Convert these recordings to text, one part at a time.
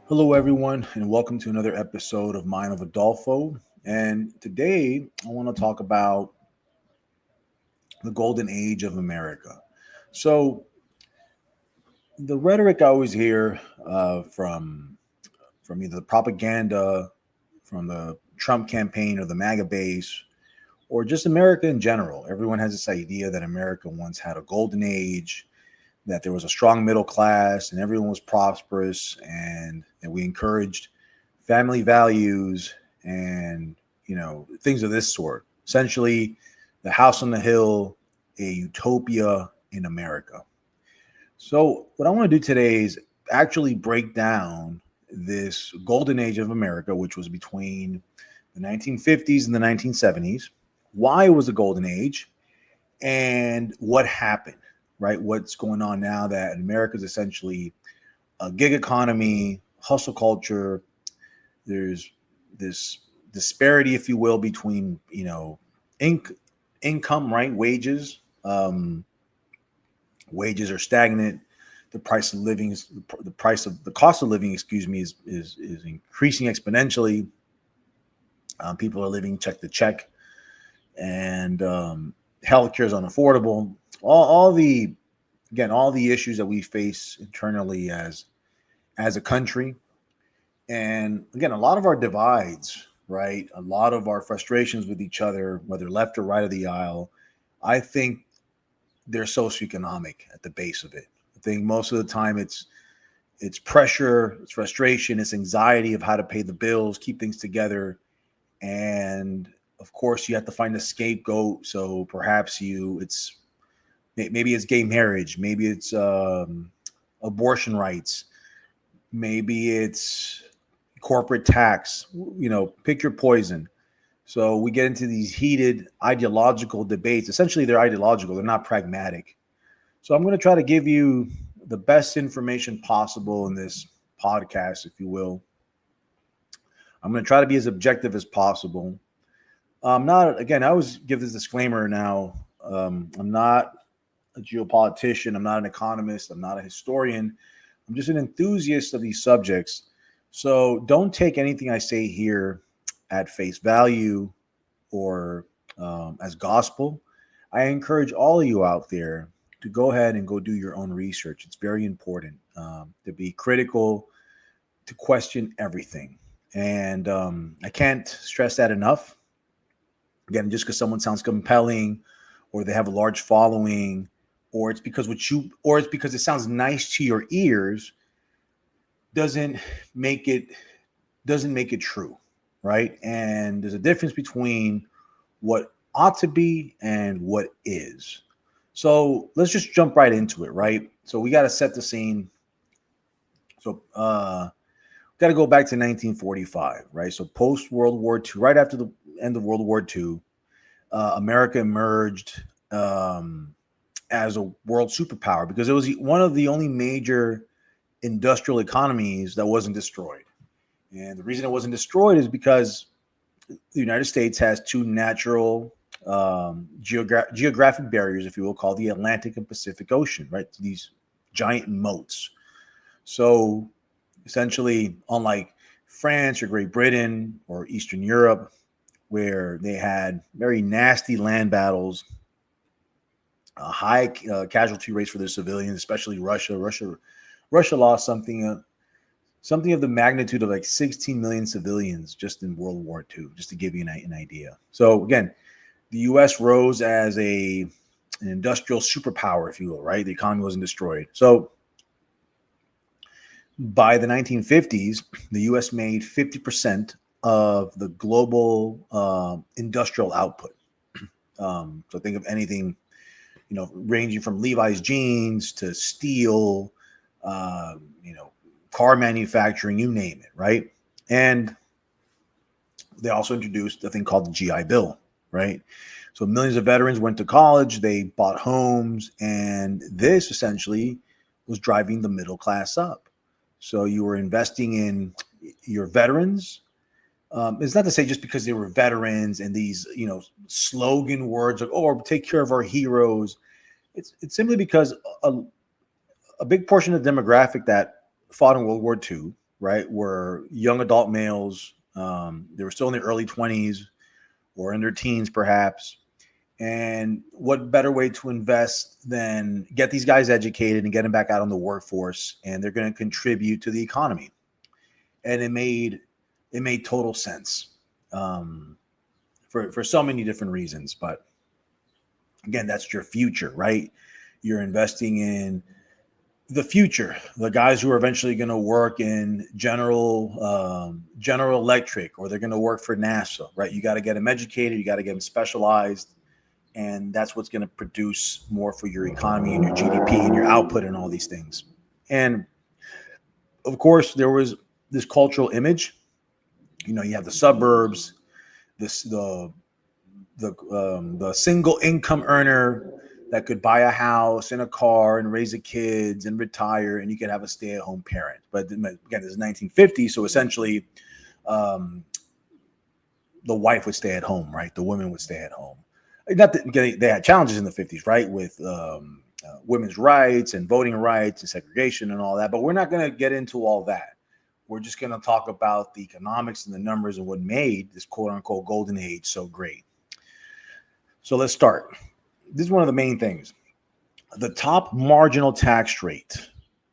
Hello, everyone, and welcome to another episode of Mind of Adolfo. And today I want to talk about the golden age of America. So, the rhetoric I always hear from either the propaganda, from the Trump campaign, or the MAGA base, or just America in general, everyone has this idea that America once had a golden age, that there was a strong middle class, and everyone was prosperous, and that we encouraged family values and things of this sort. Essentially, the house on the hill, a utopia in America. So, what I want to do today is actually break down this golden age of America, which was between the 1950s and the 1970s, why it was a golden age, and what happened, right? What's going on now that America is essentially a gig economy, hustle culture. There's this disparity, if you will, between inc- income, right? Wages are stagnant. The price of living is the cost of living, excuse me, is increasing exponentially. People are living check to check, and healthcare is unaffordable. All the again, all the issues that we face internally as a country, and again, a lot of our divides, right? A lot of our frustrations with each other, whether left or right of the aisle, I think they're socioeconomic at the base of it. I think most of the time it's pressure, it's frustration, it's anxiety of how to pay the bills, keep things together, and of course you have to find a scapegoat. So perhaps maybe it's gay marriage, maybe it's abortion rights, maybe it's corporate tax. Pick your poison. So we get into these heated ideological debates. Essentially, they're ideological, they're not pragmatic. So I'm going to try to give you the best information possible in this podcast, if you will. I'm going to try to be as objective as possible. I'm not, again, I always give this disclaimer now. I'm not a geopolitician, I'm not an economist, I'm not a historian. I'm just an enthusiast of these subjects. So don't take anything I say here at face value or as gospel. I encourage all of you out there to go ahead and go do your own research. It's very important to be critical, to question everything. And I can't stress that enough. Again, just because someone sounds compelling or they have a large following, or it's because it sounds nice to your ears, doesn't make it doesn't make it true, right? And there's a difference between what ought to be and what is. So let's just jump right into it, right? So we got to set the scene. So got to go back to 1945, right? So post World War II, right after the end of World War II, America emerged as a world superpower because it was one of the only major industrial economies that wasn't destroyed. And the reason it wasn't destroyed is because the United States has two natural geographic barriers, if you will, called the Atlantic and Pacific Ocean, right? These giant moats. So essentially, unlike France or Great Britain or Eastern Europe, where they had very nasty land battles, high casualty rates for their civilians, especially Russia. Russia lost something of the magnitude of like 16 million civilians just in World War II, just to give you an idea. So again, the U.S. rose as an industrial superpower, if you will, right? The economy wasn't destroyed. So by the 1950s, the U.S. made 50% of the global industrial output. So think of anything, ranging from Levi's jeans to steel, uh, you know, car manufacturing, you name it, right? And they also introduced a thing called the GI Bill, right? So millions of veterans went to college, they bought homes, and this essentially was driving the middle class up. So you were investing in your veterans. It's not to say just because they were veterans and these, slogan words like, "Oh, take care of our heroes." It's simply because a big portion of the demographic that fought in World War II, right, were young adult males. They were still in their early 20s or in their teens, perhaps. And what better way to invest than get these guys educated and get them back out on the workforce, and they're going to contribute to the economy. And it made total sense for so many different reasons. But again, that's your future, right? You're investing in the future, the guys who are eventually going to work in General Electric, or they're going to work for NASA, right? You got to get them educated, you got to get them specialized, and that's what's going to produce more for your economy and your GDP and your output and all these things. And of course, there was this cultural image. You have the suburbs, the single income earner that could buy a house and a car and raise the kids and retire, and you could have a stay-at-home parent. But again, this is 1950, so essentially, the wife would stay at home, right? The women would stay at home. Not that they had challenges in the 50s, right, with women's rights and voting rights and segregation and all that. But we're not going to get into all that. We're just going to talk about the economics and the numbers and what made this quote-unquote golden age so great. So let's start. This is one of the main things. The top marginal tax rate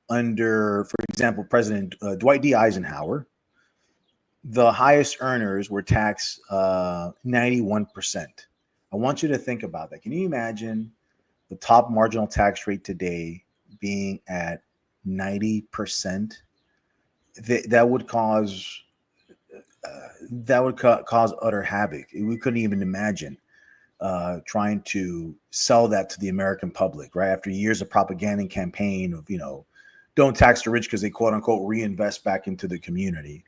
under, for example, President Dwight D. Eisenhower, the highest earners were taxed 91%. I want you to think about that. Can you imagine the top marginal tax rate today being at 90%? That would cause utter havoc. We couldn't even imagine trying to sell that to the American public, right? After years of propaganda and campaign of, don't tax the rich because they quote unquote reinvest back into the community.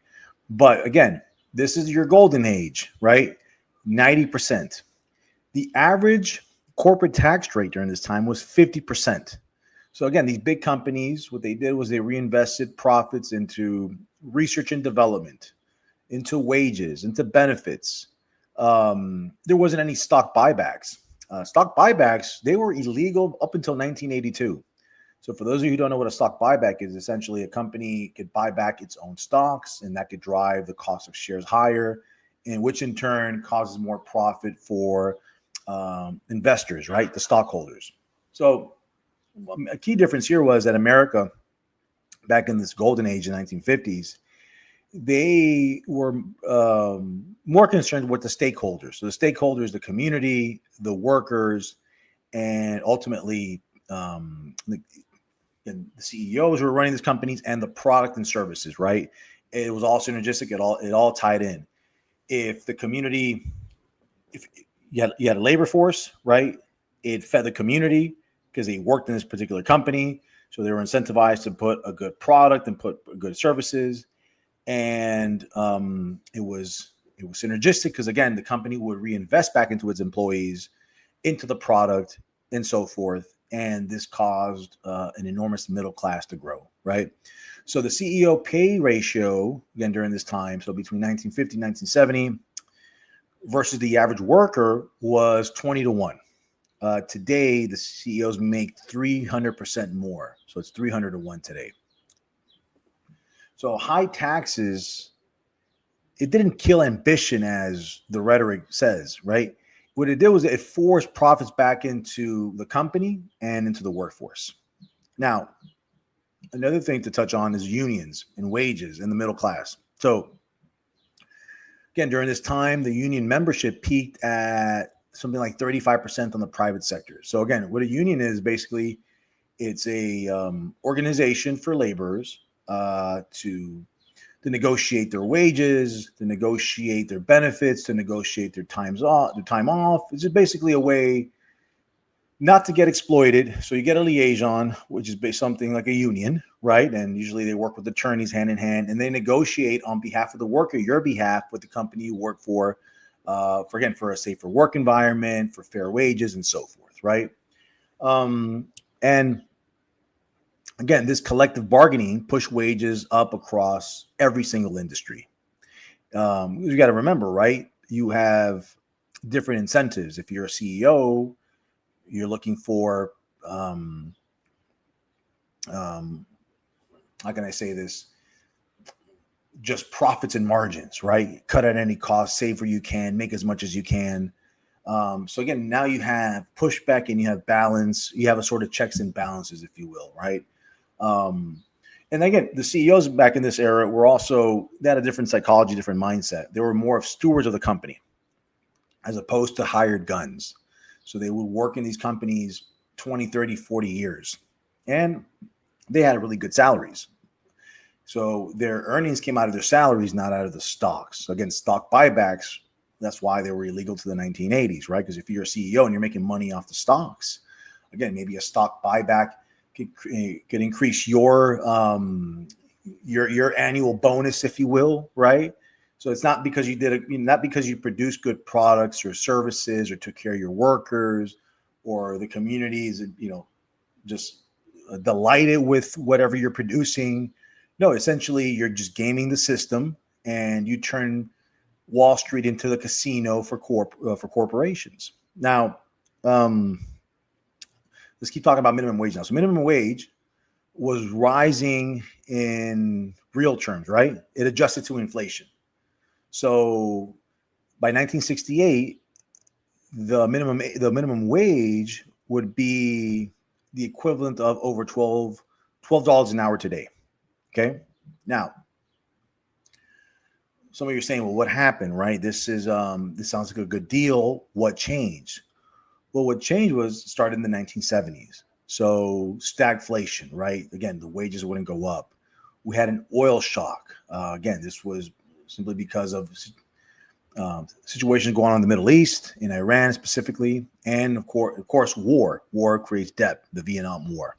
But again, this is your golden age, right? 90%. The average corporate tax rate during this time was 50%. So again, these big companies, what they did was they reinvested profits into research and development, into wages, into benefits. There wasn't any stock buybacks. Stock buybacks, they were illegal up until 1982. So for those of you who don't know what a stock buyback is, essentially a company could buy back its own stocks, and that could drive the cost of shares higher, and which in turn causes more profit for investors, right? The stockholders. So a key difference here was that America, back in this golden age in the 1950s, they were more concerned with the stakeholders. So the stakeholders, the community, the workers, and ultimately the CEOs who were running these companies, and the product and services, right? It was all synergistic. It all tied in. If the community, if you had a labor force, right? It fed the community because they worked in this particular company. So they were incentivized to put a good product and put good services. And it was synergistic because, again, the company would reinvest back into its employees, into the product, and so forth. And this caused an enormous middle class to grow, right? So the CEO pay ratio, again, during this time, so between 1950 and 1970, versus the average worker was 20-1. Today, the CEOs make 300% more. So it's 300-1 today. So high taxes, it didn't kill ambition as the rhetoric says, right? What it did was it forced profits back into the company and into the workforce. Now, another thing to touch on is unions and wages in the middle class. So again, during this time, the union membership peaked at something like 35% on the private sector. So again, what a union is basically, it's a organization for laborers to negotiate their wages, to negotiate their benefits, to negotiate their time off. It's just basically a way not to get exploited. So you get a liaison, which is something like a union, right? And usually they work with attorneys hand in hand, and they negotiate on behalf of the worker, your behalf, with the company you work for a safer work environment, for fair wages, and so forth, right? And again, this collective bargaining pushed wages up across every single industry. You got to remember, right? You have different incentives. If you're a CEO, you're looking for, how can I say this? just profits and margins, right? Cut at any cost, save where you can, make as much as you can. So again, now you have pushback and you have balance. You have a sort of checks and balances, if you will, right? And again, the CEOs back in this era were also, they had a different psychology, different mindset. They were more of stewards of the company as opposed to hired guns. So they would work in these companies 20, 30, 40 years. And they had really good salaries. So their earnings came out of their salaries, not out of the stocks. So again, stock buybacks, that's why they were illegal to the 1980s, right? Because if you're a CEO and you're making money off the stocks, again, maybe a stock buyback could increase your annual bonus, if you will, right? So it's not because you did not because you produced good products or services or took care of your workers or the communities, just delighted with whatever you're producing. No, essentially, you're just gaming the system, and you turn Wall Street into the casino for corporations. Now, let's keep talking about minimum wage now. So, minimum wage was rising in real terms, right? It adjusted to inflation. So, by 1968, the minimum wage would be the equivalent of over $12 an hour today. Okay. Now, some of you are saying, well, what happened, right? This sounds like a good deal. What changed? Well, what changed was started in the 1970s. So stagflation, right? Again, the wages wouldn't go up. We had an oil shock. Again, this was simply because of situations going on in the Middle East, in Iran specifically, and of course, war. War creates debt, the Vietnam War.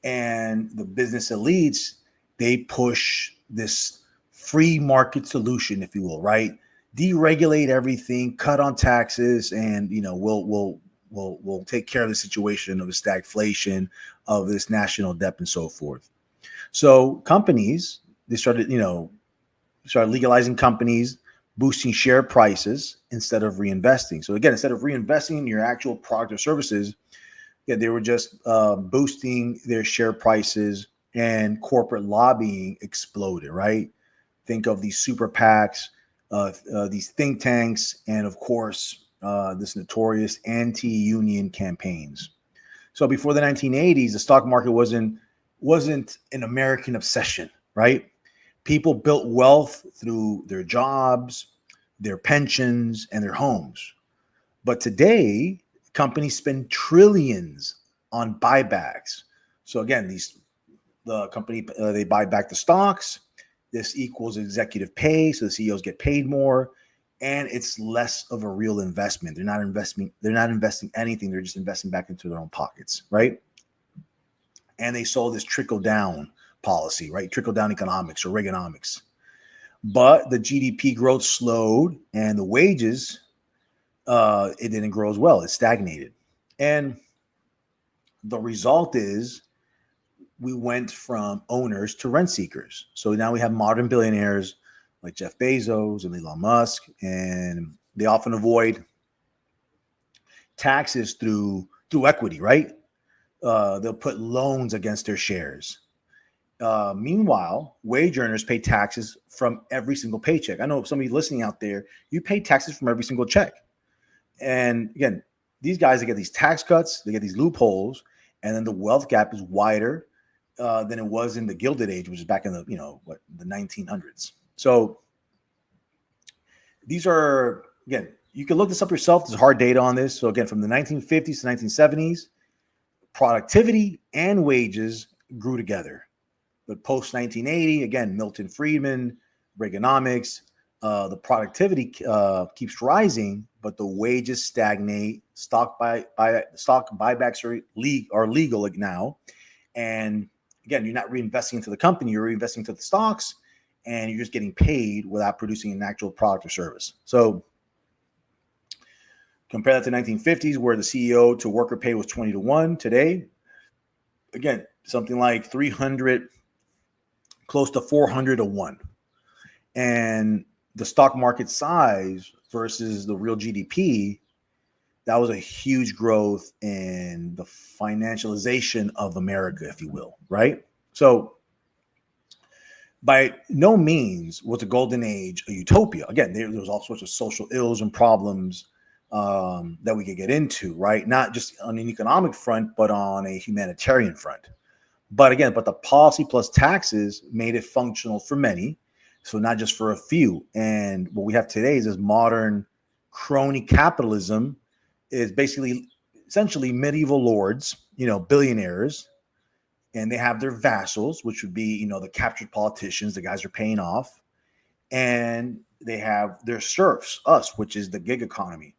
And the business elites, they push this free market solution, if you will, right? Deregulate everything, cut on taxes, and we'll take care of the situation of the stagflation, of this national debt, and so forth. So companies, they started legalizing companies, boosting share prices instead of reinvesting. So again, instead of reinvesting in your actual product or services, they were just boosting their share prices, and corporate lobbying exploded, right? Think of these super PACs, these think tanks, and of course, this notorious anti-union campaigns. So before the 1980s, the stock market wasn't an American obsession, right? People built wealth through their jobs, their pensions, and their homes. But today, companies spend trillions on buybacks. So again, the company they buy back the stocks. This equals executive pay, so the CEOs get paid more, and it's less of a real investment. They're not investing anything. They're just investing back into their own pockets, right? And they sold this trickle down policy, right? Trickle down economics, or Reaganomics. But the GDP growth slowed, and the wages it didn't grow as well. It stagnated. And the result is we went from owners to rent seekers. So now we have modern billionaires like Jeff Bezos and Elon Musk, and they often avoid taxes through equity, right? They'll put loans against their shares. Meanwhile, wage earners pay taxes from every single paycheck. I know somebody listening out there, you pay taxes from every single check. And again, these guys, they get these tax cuts, they get these loopholes, and then the wealth gap is wider than it was in the Gilded Age, which is back in the the 1900s. So these are, again, you can look this up yourself. There's hard data on this. So again, from the 1950s to 1970s, productivity and wages grew together. But post 1980, again, Milton Friedman, Reaganomics, the productivity keeps rising, but the wages stagnate. Stock buybacks are legal now, and again, you're not reinvesting into the company; you're reinvesting into the stocks, and you're just getting paid without producing an actual product or service. So compare that to 1950s, where the CEO to worker pay was 20-1. Today, again, something like 300, close to 400-1, and the stock market size versus the real GDP, that was a huge growth in the financialization of America, if you will, right? So By no means was the golden age a utopia. Again, there was all sorts of social ills and problems that we could get into, right? Not just on an economic front, but on a humanitarian front. But again, the policy plus taxes made it functional for many, so not just for a few. And what we have today is this modern crony capitalism is basically essentially medieval lords, billionaires, and they have their vassals, which would be, the captured politicians, the guys are paying off, and they have their serfs, us, which is the gig economy.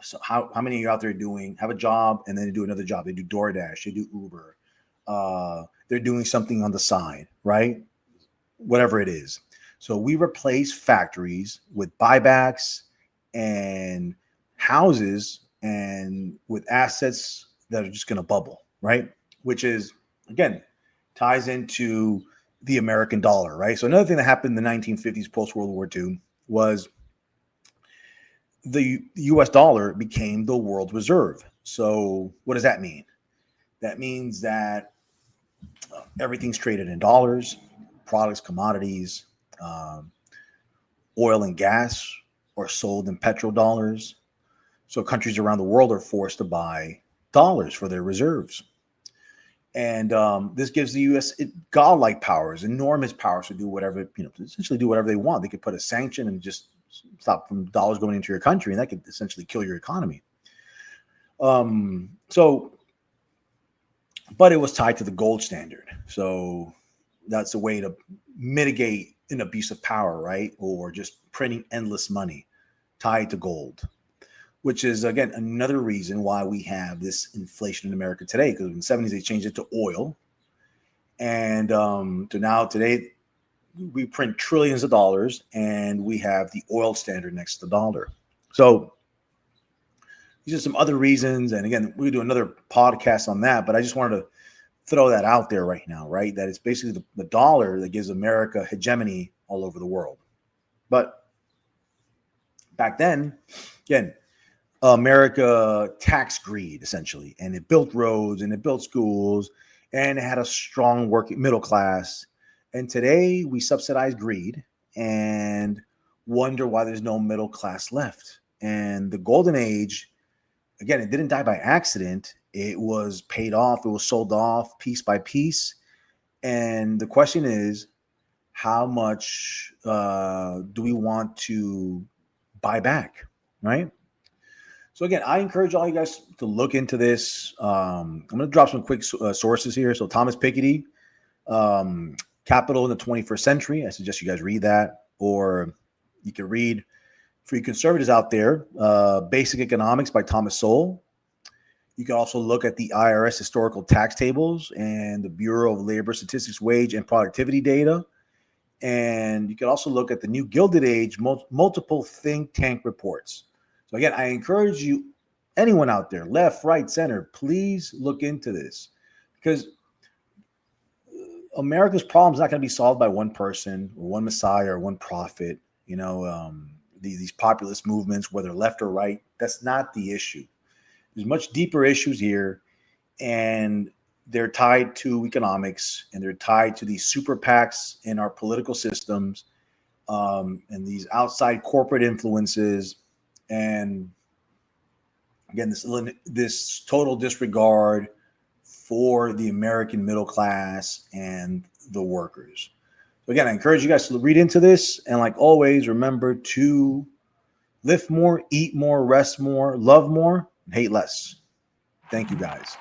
So how many of you out there have a job and then they do another job? They do DoorDash, they do Uber, they're doing something on the side, right? Whatever it is. So we replace factories with buybacks and houses and with assets that are just going to bubble, right? Which is, again, ties into the American dollar, right? So another thing that happened in the 1950s post-World War II was the US dollar became the world reserve. So what does that mean? That means that everything's traded in dollars, products, commodities, oil and gas are sold in petrodollars. So countries around the world are forced to buy dollars for their reserves. And this gives the U.S. godlike powers, enormous powers to do whatever, essentially do whatever they want. They could put a sanction and just stop from dollars going into your country, and that could essentially kill your economy. But it was tied to the gold standard. So that's a way to mitigate an abuse of power, right? Or just printing endless money tied to gold, which is, again, another reason why we have this inflation in America today. Because in the 70s, they changed it to oil. And to now, today, we print trillions of dollars and we have the oil standard next to the dollar. So these are some other reasons. And again, we do another podcast on that, but I just wanted to throw that out there right now, right? That it's basically the dollar that gives America hegemony all over the world. But back then, again, America taxed greed essentially, and it built roads and it built schools and it had a strong working middle class. And today we subsidize greed and wonder why there's no middle class left. And the golden age, again, it didn't die by accident. It was paid off. It was sold off piece by piece. And the question is, how much do we want to buy back, right? So again, I encourage all you guys to look into this. I'm going to drop some quick sources here. So Thomas Piketty, Capital in the 21st Century. I suggest you guys read that. Or you can read, for you conservatives out there, Basic Economics by Thomas Sowell. You can also look at the IRS historical tax tables and the Bureau of Labor Statistics wage and productivity data. And you can also look at the New Gilded Age multiple think tank reports. So again, I encourage you, anyone out there, left, right, center, please look into this, because America's problem is not going to be solved by one person or one messiah or one prophet. These populist movements, whether left or right, that's not the issue. There's much deeper issues here, and they're tied to economics, and they're tied to these super PACs in our political systems, and these outside corporate influences, and again, this total disregard for the American middle class and the workers. So again, I encourage you guys to read into this, and like always, remember to lift more, eat more, rest more, love more, hate less. Thank you, guys.